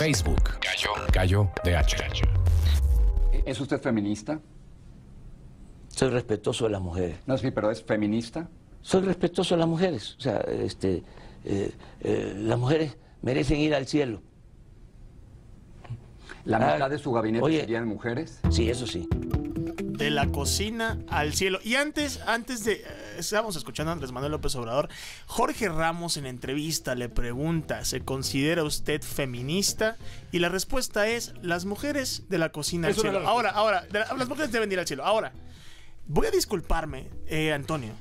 Facebook. Gallo de Hacha. ¿Es usted feminista? Soy respetuoso de las mujeres. No, sí, pero ¿es feminista? Soy respetuoso de las mujeres. O sea, las mujeres merecen ir al cielo. ¿La mitad de su gabinete serían mujeres? Sí, eso sí. De la cocina al cielo. Y antes de... estábamos escuchando a Andrés Manuel López Obrador. Jorge Ramos en entrevista le pregunta: ¿se considera usted feminista? Y la respuesta es: las mujeres de la cocina al cielo. Ahora, las mujeres deben ir al cielo. Ahora, voy a disculparme, Antonio.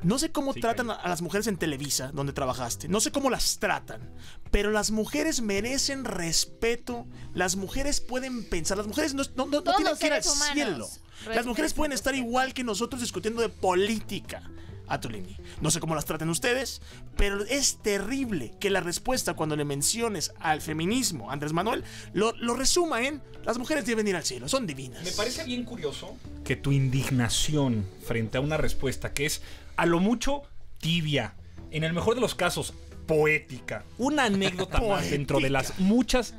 No sé cómo tratan a las mujeres en Televisa, donde trabajaste. No sé cómo las tratan. Pero las mujeres merecen respeto. Las mujeres pueden pensar. Las mujeres no tienen que ir al cielo. Las mujeres pueden estar igual que nosotros discutiendo de política. Atolini. No sé cómo las tratan ustedes, pero es terrible que la respuesta cuando le menciones al feminismo, Andrés Manuel, lo resuma en: las mujeres deben ir al cielo, son divinas. Me parece bien curioso que tu indignación frente a una respuesta que es a lo mucho tibia, en el mejor de los casos poética, una anécdota más dentro de las muchas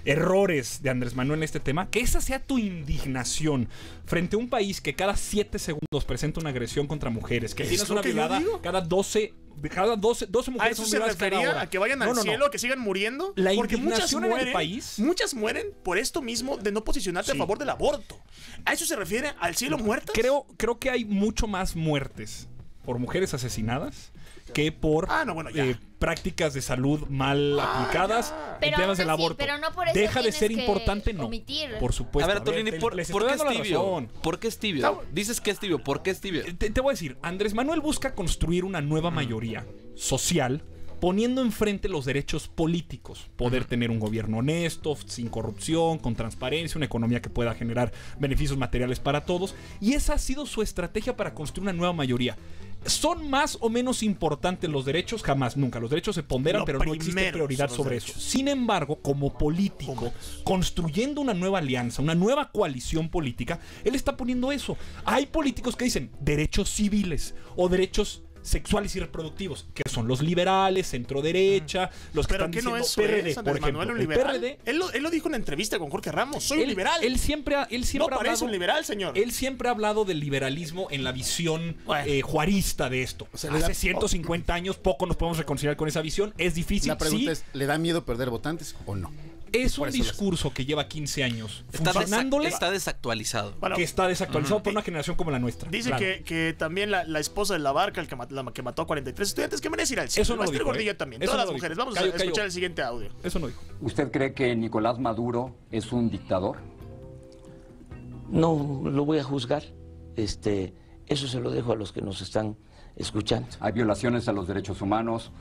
errores de Andrés Manuel en este tema, que esa sea tu indignación frente a un país que cada 7 segundos presenta una agresión contra mujeres, que tienes una violada cada 12 mujeres. ¿A eso se refería? ¿A que vayan al cielo, que sigan muriendo? La Porque indignación en el país. Muchas mueren por esto mismo de no posicionarte a favor del aborto. ¿A eso se refiere? ¿Al cielo muertas? Creo que hay mucho más muertes por mujeres asesinadas que por prácticas de salud mal aplicadas en temas del aborto. Pero no por eso deja de ser importante, omitir. Por supuesto. A ver, Tolini, ¿por qué es tibio? ¿Por qué es tibio? Dices que es tibio, ¿por qué es tibio? Te voy a decir, Andrés Manuel busca construir una nueva mayoría social poniendo enfrente los derechos políticos, poder tener un gobierno honesto, sin corrupción, con transparencia, una economía que pueda generar beneficios materiales para todos, y esa ha sido su estrategia para construir una nueva mayoría. ¿Son más o menos importantes los derechos? Jamás, nunca. Los derechos se ponderan, pero no existe prioridad sobre eso. Sin embargo, como político, construyendo una nueva alianza, una nueva coalición política, él está poniendo eso. Hay políticos que dicen derechos civiles o derechos sexuales y reproductivos, que son los liberales, centro derecha, los que están diciendo PRD, por ejemplo. El PRD, él lo dijo en una entrevista con Jorge Ramos: soy un liberal. Él siempre no parece un liberal, señor. Él siempre ha hablado del liberalismo en la visión juarista de esto. O sea, hace 150 años poco nos podemos reconciliar con esa visión. Es difícil. La pregunta es: ¿le da miedo perder votantes o no? Es un discurso que lleva 15 años funcionándole. Está desactualizado. Que está desactualizado por una generación como la nuestra. Dice que también la esposa de la Barca, la que mató a 43 estudiantes, que merece ir al cielo. Eso no lo dijo. Gordillo también. Todas las mujeres. Vamos a escuchar el siguiente audio. Eso no dijo. ¿Usted cree que Nicolás Maduro es un dictador? No lo voy a juzgar. Eso se lo dejo a los que nos están escuchando. Hay violaciones a los derechos humanos.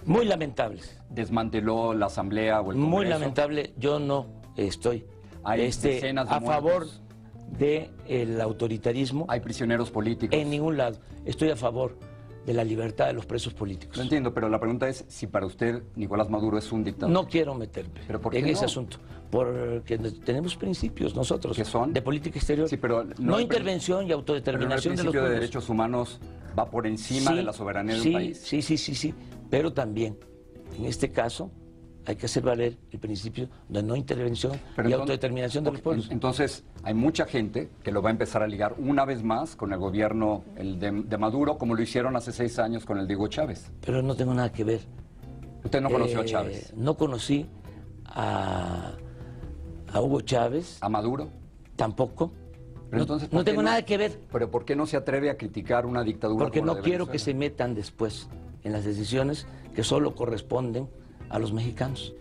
Muy lamentables. Desmanteló la Asamblea o el Congreso. Muy lamentable. Yo no estoy a favor del autoritarismo. Hay prisioneros políticos. En ningún lado. Estoy a favor de la libertad de los presos políticos. Lo entiendo, pero la pregunta es si para usted Nicolás Maduro es un dictador. No quiero meterme en ese asunto, porque tenemos principios nosotros. ¿Qué son? De política exterior. Sí, pero no intervención y autodeterminación de los pueblos. ¿El principio de derechos humanos va por encima de la soberanía de un país? Sí. Pero también, en este caso, hay que hacer valer el principio de no intervención y autodeterminación de los pueblos. Entonces, hay mucha gente que lo va a empezar a ligar una vez más con el gobierno de Maduro, como lo hicieron hace 6 años con el de Hugo Chávez. Pero no tengo nada que ver. ¿Usted no conoció a Chávez? No conocí a Hugo Chávez. ¿A Maduro? Tampoco. Pero entonces, no tengo nada que ver. ¿Pero por qué no se atreve a criticar una dictadura? Porque no quiero que se metan después en las decisiones que solo corresponden a los mexicanos.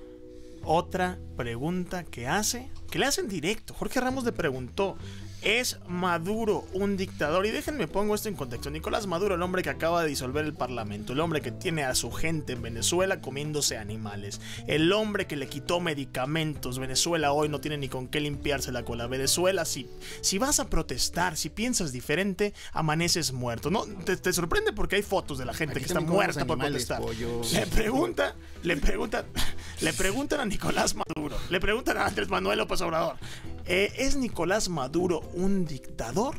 Otra pregunta que le hacen directo. Jorge Ramos le preguntó: ¿es Maduro un dictador? Y déjenme pongo esto en contexto. Nicolás Maduro, el hombre que acaba de disolver el parlamento, el hombre que tiene a su gente en Venezuela comiéndose animales, el hombre que le quitó medicamentos. Venezuela hoy no tiene ni con qué limpiarse la cola. Venezuela, si vas a protestar, si piensas diferente, amaneces muerto. ¿No? Te sorprende porque hay fotos de la gente que está muerta por protestar. Le preguntan a Nicolás Maduro, le preguntan a Andrés Manuel López Obrador: ¿es Nicolás Maduro un dictador?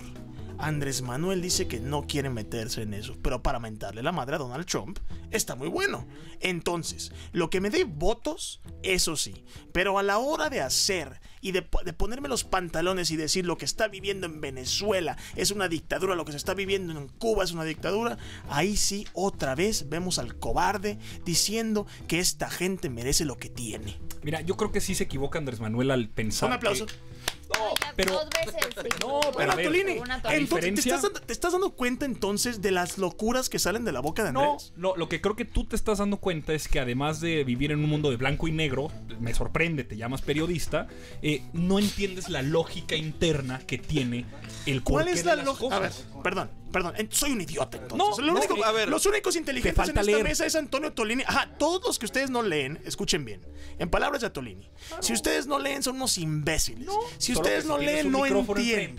Andrés Manuel dice que no quiere meterse en eso, pero para mentarle la madre a Donald Trump está muy bueno. Entonces, lo que me dé votos, eso sí, pero a la hora de hacer y de ponerme los pantalones y decir lo que está viviendo en Venezuela es una dictadura, lo que se está viviendo en Cuba es una dictadura, ahí sí otra vez vemos al cobarde diciendo que esta gente merece lo que tiene. Mira, yo creo que sí se equivoca Andrés Manuel al pensar. Un aplauso. No, pero, dos veces. No, pero Antolini, diferencia... ¿te estás dando cuenta entonces de las locuras que salen de la boca de Andrés? No, lo que creo que tú te estás dando cuenta es que además de vivir en un mundo de blanco y negro, me sorprende, te llamas periodista, no entiendes la lógica interna que tiene el porqué. ¿Cuál es la de las lógica? cosas. A ver, perdón, soy un idiota entonces. No, los únicos inteligentes en esta leer. mesa es Antonio Tolini. Ajá, todos los que ustedes no leen, escuchen bien. En palabras de Tolini, si ustedes no leen son unos imbéciles. Si ustedes no leen no entienden.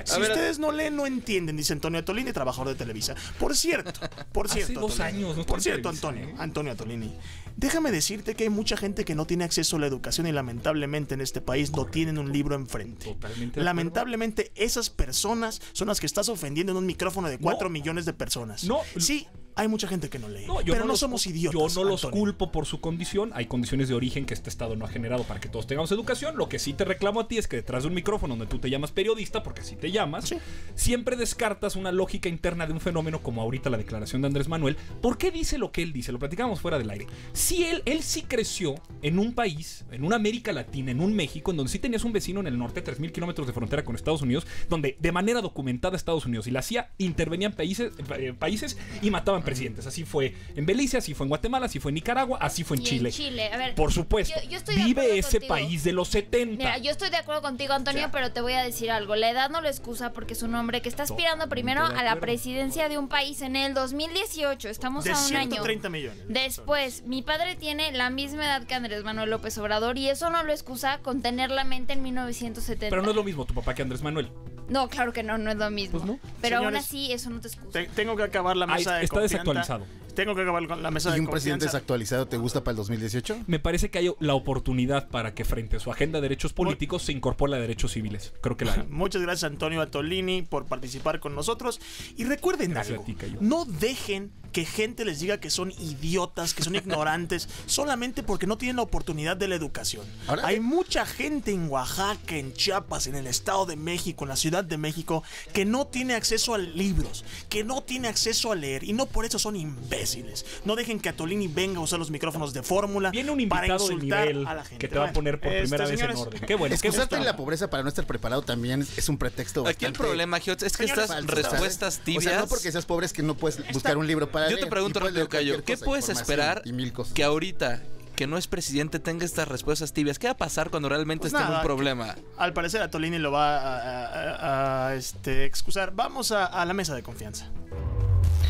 Si ustedes no leen no entienden, dice Antonio Tolini, trabajador de Televisa. Por cierto, hace 2 años. No por cierto, Antonio Tolini, déjame decirte que hay mucha gente que no tiene acceso a la educación y lamentablemente en este país no tienen un libro enfrente. Totalmente. Lamentablemente esas personas son las que estás ofendiendo en un micrófono de 4 millones de personas. No. Sí, hay mucha gente que no lee, pero no somos idiotas. Yo no los Antonio. culpo por su condición. Hay condiciones de origen que este Estado no ha generado para que todos tengamos educación. Lo que sí te reclamo a ti es que detrás de un micrófono donde tú te llamas periodista, porque así te llamas, sí, siempre descartas una lógica interna de un fenómeno como ahorita la declaración de Andrés Manuel. ¿Por qué dice lo que él dice? Lo platicábamos fuera del aire. Si él sí creció en un país, en una América Latina, en un México, en donde sí tenías un vecino en el norte, 3,000 kilómetros de frontera con Estados Unidos, donde de manera documentada Estados Unidos y la CIA intervenían países y mataban presidentes. Así fue en Belice, así fue en Guatemala, así fue en Nicaragua, así fue en Chile. A ver, por supuesto, yo estoy de vive acuerdo ese contigo. país de los 70. Mira, yo estoy de acuerdo contigo, Antonio, pero te voy a decir algo. La edad no lo excusa porque es un hombre que está aspirando primero a la presidencia de un país en el 2018. Estamos de a un 130 año. millones. Después, mi padre tiene la misma edad que Andrés Manuel López Obrador y eso no lo excusa con tener la mente en 1970. Pero no es lo mismo tu papá que Andrés Manuel. No, claro que no es lo mismo. Pues no. Pero Señores, aún así, eso no te excusa. Tengo que acabar la mesa de está confianza. desactualizado. Tengo que acabar con la mesa de ¿Y un confianza. presidente desactualizado te gusta para el 2018? Me parece que hay la oportunidad para que frente a su agenda de derechos políticos se incorpore la de derechos civiles. Creo que la hay. Muchas gracias, Antonio Atolini, por participar con nosotros. Y recuerden Gracias algo, a ti, Cayo. no dejen que gente les diga que son idiotas, que son ignorantes, solamente porque no tienen la oportunidad de la educación. Ahora, hay mucha gente en Oaxaca, en Chiapas, en el Estado de México, en la Ciudad de México, que no tiene acceso a libros, que no tiene acceso a leer, y no por eso son imbéciles. No dejen que Atolini venga a usar los micrófonos de fórmula Viene un para invitado de insultar nivel a la gente. que te va a poner por primera vez señores, en orden. Qué bueno. Excusarte en la pobreza para no estar preparado también es un pretexto Aquí el bastante problema, Giotz, es que Señores, estas falso, respuestas ¿sabes? tibias... O sea, no porque seas pobre es que no puedes buscar un libro para Yo leer. te pregunto Y puedes rápido, leer cualquier Cayo, ¿qué cosa, puedes información esperar y mil cosas. que ahorita, que no es presidente, tenga estas respuestas tibias? ¿Qué va a pasar cuando realmente Pues esté en nada, un problema? Al parecer Atolini lo va a excusar. Vamos a la mesa de confianza.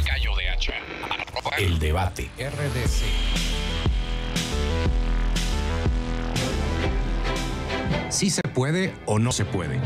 Gallo de Hacha. El debate. RDC. ¿Sí se puede o no se puede?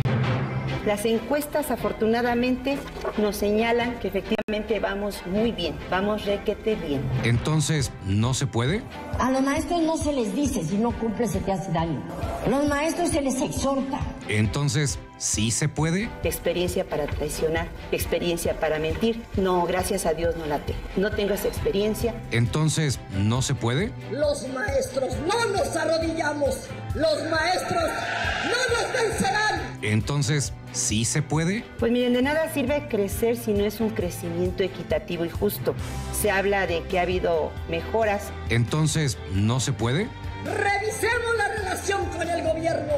Las encuestas afortunadamente nos señalan que efectivamente vamos muy bien, vamos requete bien. Entonces, ¿no se puede? A los maestros no se les dice, si no cumples se te hace daño. A los maestros se les exhorta. Entonces, ¿sí se puede? Experiencia para traicionar, experiencia para mentir. No, gracias a Dios no la tengo. No tengo esa experiencia. Entonces, ¿no se puede? Los maestros no nos arrodillamos. Los maestros no nos vencerán. Entonces, ¿sí se puede? Pues miren, de nada sirve crecer si no es un crecimiento equitativo y justo. Se habla de que ha habido mejoras. Entonces, ¿no se puede? Revisemos la relación con el gobierno.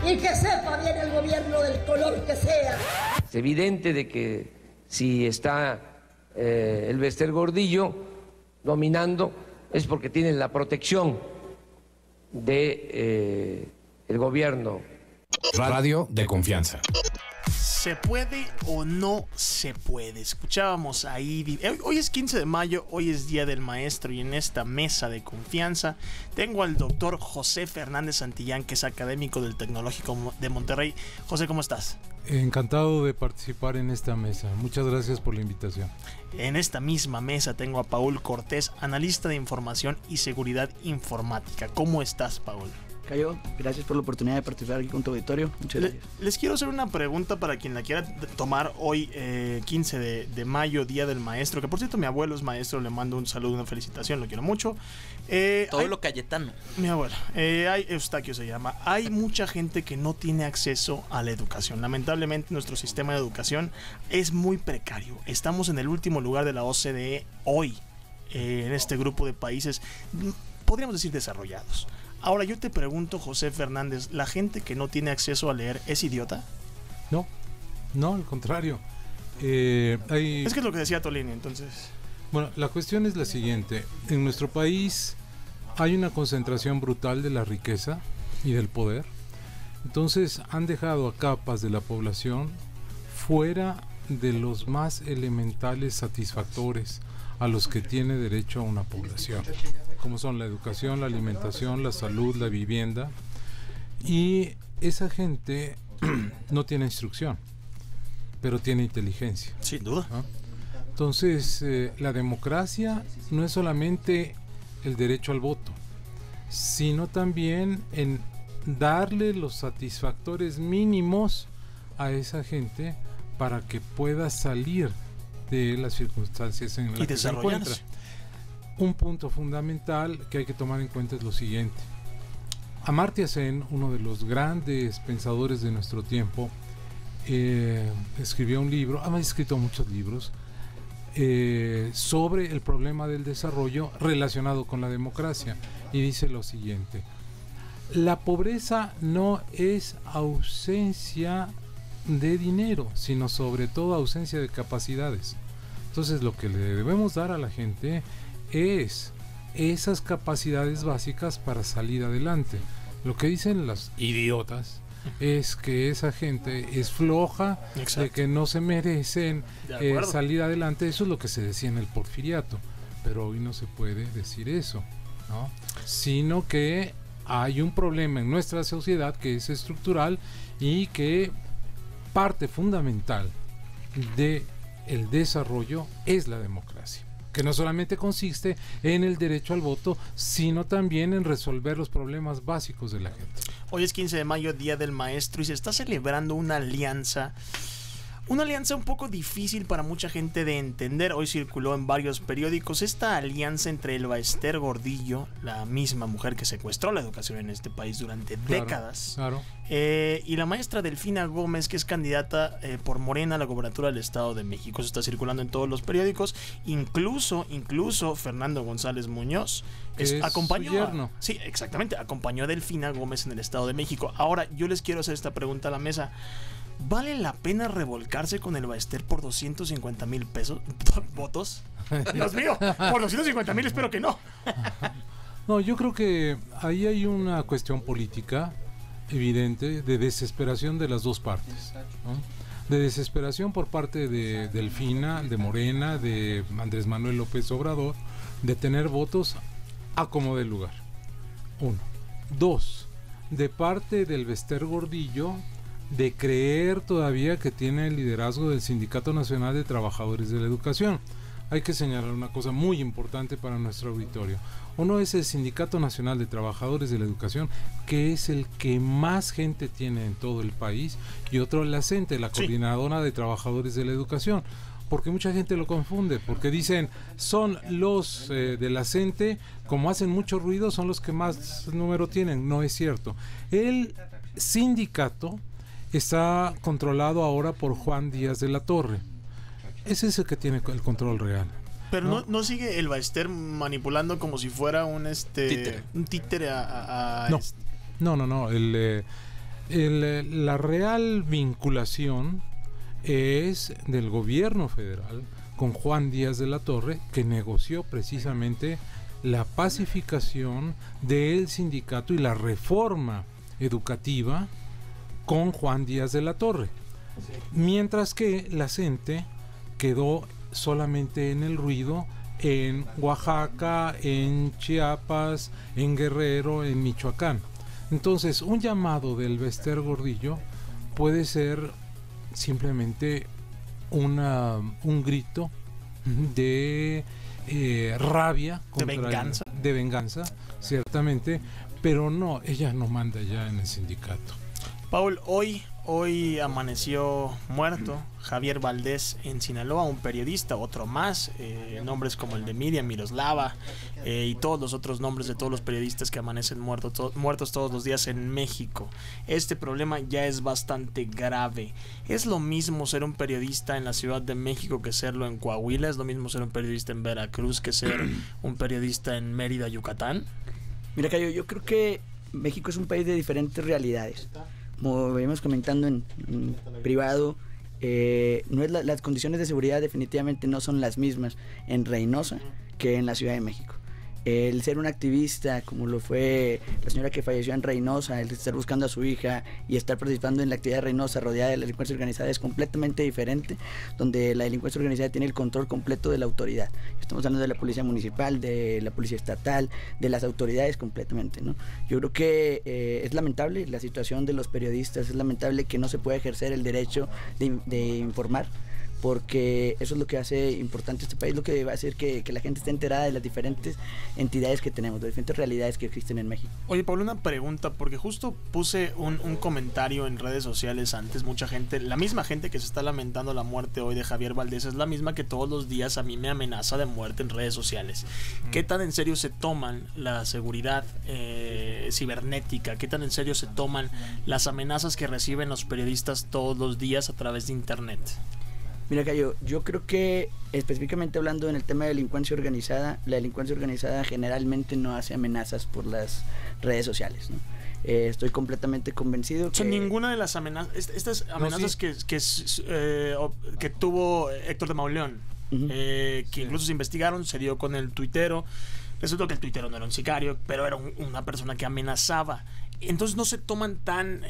Y que sepa bien el gobierno del color que sea. Es evidente de que si está el Bester Gordillo dominando es porque tienen la protección de el gobierno. Radio de confianza. ¿Se puede o no se puede? Escuchábamos ahí. Hoy es 15 de mayo, hoy es Día del Maestro y en esta mesa de confianza tengo al doctor José Fernández Santillán, que es académico del Tecnológico de Monterrey. José, ¿cómo estás? Encantado de participar en esta mesa. Muchas gracias por la invitación. En esta misma mesa tengo a Paul Cortés, analista de información y seguridad informática. ¿Cómo estás, Paul? Cayo, gracias por la oportunidad de participar aquí con tu auditorio. Muchas gracias. Les quiero hacer una pregunta para quien la quiera tomar hoy, 15 de mayo, Día del Maestro, que por cierto mi abuelo es maestro, le mando un saludo, una felicitación, lo quiero mucho. Todo lo Cayetano. Mi abuelo, Eustaquio se llama. Hay mucha gente que no tiene acceso a la educación. Lamentablemente nuestro sistema de educación es muy precario. Estamos en el último lugar de la OCDE hoy, en este grupo de países, podríamos decir desarrollados. Ahora yo te pregunto, José Fernández, ¿la gente que no tiene acceso a leer es idiota? No, al contrario. Es que es lo que decía Tolini, entonces. Bueno, la cuestión es la siguiente. En nuestro país hay una concentración brutal de la riqueza y del poder. Entonces han dejado a capas de la población fuera de los más elementales satisfactores a los que tiene derecho a una población, como son la educación, la alimentación, la salud, la vivienda. Y esa gente no tiene instrucción, pero tiene inteligencia. Sin duda. ¿No? Entonces, la democracia no es solamente el derecho al voto, sino también en darle los satisfactores mínimos a esa gente para que pueda salir de las circunstancias en las que se encuentra. Un punto fundamental que hay que tomar en cuenta es lo siguiente. Amartya Sen, uno de los grandes pensadores de nuestro tiempo, escribió un libro, ha escrito muchos libros, sobre el problema del desarrollo relacionado con la democracia, y dice lo siguiente: la pobreza no es ausencia de dinero, sino sobre todo ausencia de capacidades. Entonces lo que le debemos dar a la gente es esas capacidades básicas para salir adelante. Lo que dicen los idiotas es que esa gente es floja, de que no se merecen salir adelante. Eso es lo que se decía en el Porfiriato, pero hoy no se puede decir eso, ¿no? Sino que hay un problema en nuestra sociedad que es estructural y que parte fundamental de el desarrollo es la democracia, que no solamente consiste en el derecho al voto, sino también en resolver los problemas básicos de la gente. Hoy es 15 de mayo, Día del Maestro, y se está celebrando una alianza un poco difícil para mucha gente de entender. Hoy circuló en varios periódicos esta alianza entre Elba Ester Gordillo, la misma mujer que secuestró la educación en este país durante décadas, y la maestra Delfina Gómez, que es candidata por Morena a la gobernatura del Estado de México. Eso está circulando en todos los periódicos. Incluso Fernando González Muñoz acompañó sí, exactamente, acompañó a Delfina Gómez en el Estado de México. Ahora yo les quiero hacer esta pregunta a la mesa: ¿vale la pena revolcarse con Elba Ester por 250,000 votos? Dios mío, por 250,000 espero que no. No, yo creo que ahí hay una cuestión política evidente de desesperación de las dos partes, ¿no? De desesperación por parte de Delfina, de Morena, de Andrés Manuel López Obrador, de tener votos a como dé lugar. 1. 2. De parte del Elba Ester Gordillo, de creer todavía que tiene el liderazgo del Sindicato Nacional de Trabajadores de la Educación. Hay que señalar una cosa muy importante para nuestro auditorio. Uno es el Sindicato Nacional de Trabajadores de la Educación, que es el que más gente tiene en todo el país, y otro la CENTE, la Coordinadora de Trabajadores de la Educación, porque mucha gente lo confunde, porque dicen son los de la CENTE, como hacen mucho ruido, son los que más número tienen. No es cierto. El sindicato está controlado ahora por Juan Díaz de la Torre. Ese es el que tiene el control real. Pero no sigue Elba Ester manipulando como si fuera un títere No. La real vinculación es del gobierno federal con Juan Díaz de la Torre, que negoció precisamente la pacificación del sindicato y la reforma educativa con Juan Díaz de la Torre, mientras que la CENTE quedó solamente en el ruido en Oaxaca, en Chiapas, en Guerrero, en Michoacán. Entonces, un llamado del Elba Ester Gordillo puede ser simplemente un grito de rabia, de venganza, ciertamente, pero no, ella no manda ya en el sindicato. Paul, hoy amaneció muerto Javier Valdés en Sinaloa, un periodista, otro más, nombres como el de Miriam Miroslava y todos los otros nombres de todos los periodistas que amanecen muertos todos los días en México. Este problema ya es bastante grave. ¿Es lo mismo ser un periodista en la Ciudad de México que serlo en Coahuila? ¿Es lo mismo ser un periodista en Veracruz que ser un periodista en Mérida, Yucatán? Mira, Cayo, yo creo que México es un país de diferentes realidades. Como venimos comentando en privado, no es las condiciones de seguridad definitivamente no son las mismas en Reynosa que en la Ciudad de México. El ser un activista, como lo fue la señora que falleció en Reynosa, el estar buscando a su hija y estar participando en la actividad de Reynosa rodeada de la delincuencia organizada es completamente diferente, donde la delincuencia organizada tiene el control completo de la autoridad. Estamos hablando de la policía municipal, de la policía estatal, de las autoridades completamente, ¿no? Yo creo que es lamentable la situación de los periodistas, es lamentable que no se pueda ejercer el derecho de informar, porque eso es lo que hace importante este país, lo que va a hacer que la gente esté enterada de las diferentes entidades que tenemos, de diferentes realidades que existen en México. Oye, Pablo, una pregunta, porque justo puse un comentario en redes sociales antes. Mucha gente, la misma gente que se está lamentando la muerte hoy de Javier Valdés es la misma que todos los días a mí me amenaza de muerte en redes sociales. ¿Qué tan en serio se toman la seguridad cibernética? ¿Qué tan en serio se toman las amenazas que reciben los periodistas todos los días a través de internet? Mira, Cayo, yo creo que específicamente hablando en el tema de delincuencia organizada, la delincuencia organizada generalmente no hace amenazas por las redes sociales, ¿no? Estoy completamente convencido que... ninguna de las amenazas, estas amenazas que tuvo Héctor de Mauleón, que incluso se investigaron, se dio con el tuitero. Resultó que el tuitero no era un sicario, pero era una persona que amenazaba. Entonces no se toman tan...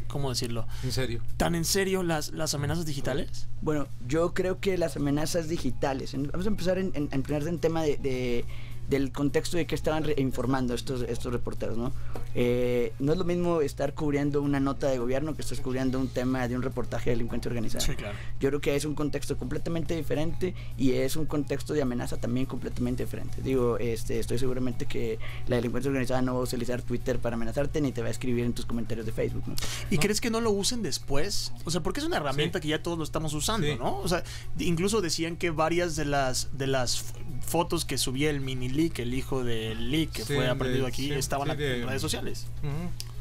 ¿cómo decirlo? ¿En serio? ¿Tan en serio las amenazas digitales? Bueno, yo creo que las amenazas digitales... Vamos a empezar en ponerse en tema del contexto de que estaban informando estos reporteros, ¿no? No es lo mismo estar cubriendo una nota de gobierno que estar cubriendo un tema de un reportaje de delincuencia organizada. Sí, claro. Yo creo que es un contexto completamente diferente y es un contexto de amenaza también completamente diferente. Digo, estoy seguramente que la delincuencia organizada no va a utilizar Twitter para amenazarte ni te va a escribir en tus comentarios de Facebook, ¿no? ¿Y crees que no lo usen después? O sea, porque es una herramienta que ya todos lo estamos usando, ¿no? O sea, incluso decían que varias de las fotos que subía el mini Leak, el hijo de Leak, que fue aprendido aquí, estaban en redes sociales.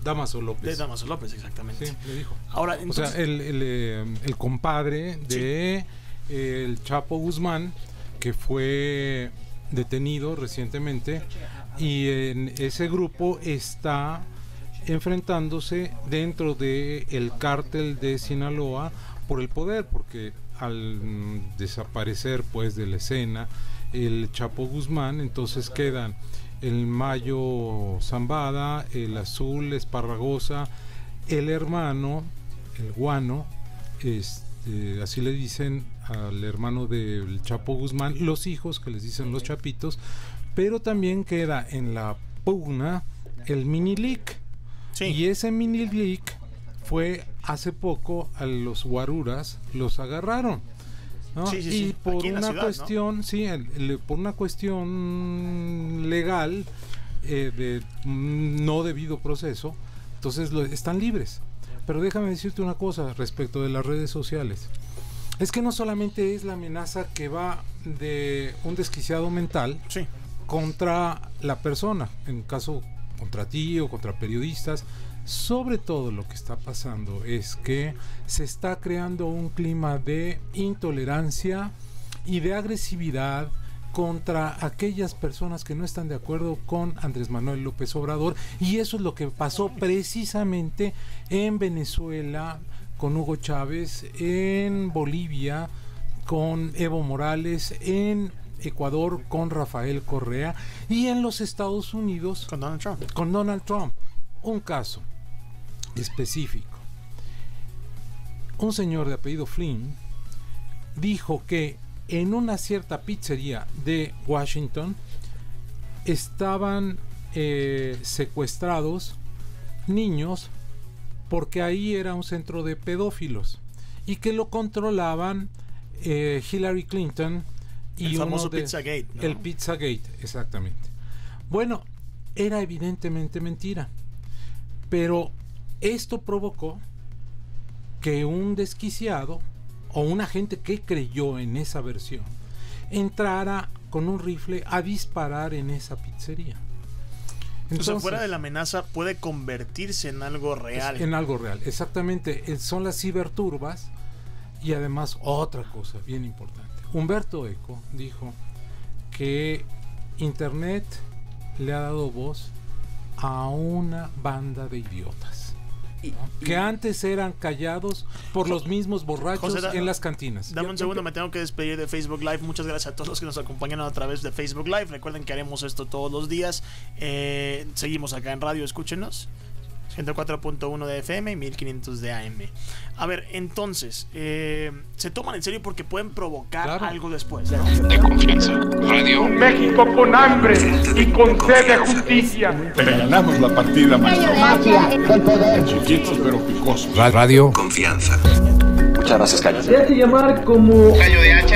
Damaso López. De Damaso López, exactamente. Sí, le dijo. Ahora, entonces... O sea, el compadre de el Chapo Guzmán, que fue detenido recientemente, y en ese grupo está enfrentándose dentro del cártel de Sinaloa por el poder, porque al desaparecer pues de la escena el Chapo Guzmán, entonces quedan el Mayo Zambada, el Azul Esparragosa, el hermano, el Guano, así le dicen al hermano del Chapo Guzmán, los hijos que les dicen los Chapitos, pero también queda en la pugna el Mini Leak. Sí. Y ese Mini Leak fue hace poco, a los guaruras los agarraron, ¿no? Y por una cuestión, ¿no? Por una cuestión legal de no debido proceso, entonces están libres. Pero déjame decirte una cosa respecto de las redes sociales. Es que no solamente es la amenaza que va de un desquiciado mental contra la persona, en caso contra ti o contra periodistas. Sobre todo lo que está pasando es que se está creando un clima de intolerancia y de agresividad contra aquellas personas que no están de acuerdo con Andrés Manuel López Obrador, y eso es lo que pasó precisamente en Venezuela con Hugo Chávez, en Bolivia con Evo Morales, en Ecuador con Rafael Correa y en los Estados Unidos con Donald Trump. Un caso específico: un señor de apellido Flynn dijo que en una cierta pizzería de Washington estaban secuestrados niños porque ahí era un centro de pedófilos y que lo controlaban Hillary Clinton y el famoso Pizzagate, ¿no? El Pizzagate, exactamente. Bueno, era evidentemente mentira, pero esto provocó que un desquiciado o un agente que creyó en esa versión entrara con un rifle a disparar en esa pizzería. Entonces, fuera de la amenaza puede convertirse en algo real. En algo real, exactamente. Son las ciberturbas. Y además otra cosa bien importante. Humberto Eco dijo que Internet le ha dado voz a una banda de idiotas, ¿no? Que antes eran callados por los mismos borrachos en las cantinas. Dame un segundo, me tengo que despedir de Facebook Live. Muchas gracias a todos los que nos acompañan a través de Facebook Live. Recuerden que haremos esto todos los días. Seguimos acá en radio, escúchenos. 104.1 de FM y 1500 de AM. A ver, entonces, se toman en serio porque pueden provocar algo después. De confianza. Radio. México con hambre y con sed de justicia. Pero ganamos la partida, maestro. Chiquitos pero picosos. Radio. Confianza. Muchas gracias, Cayo. Se hace llamar como Cayo de Hacha.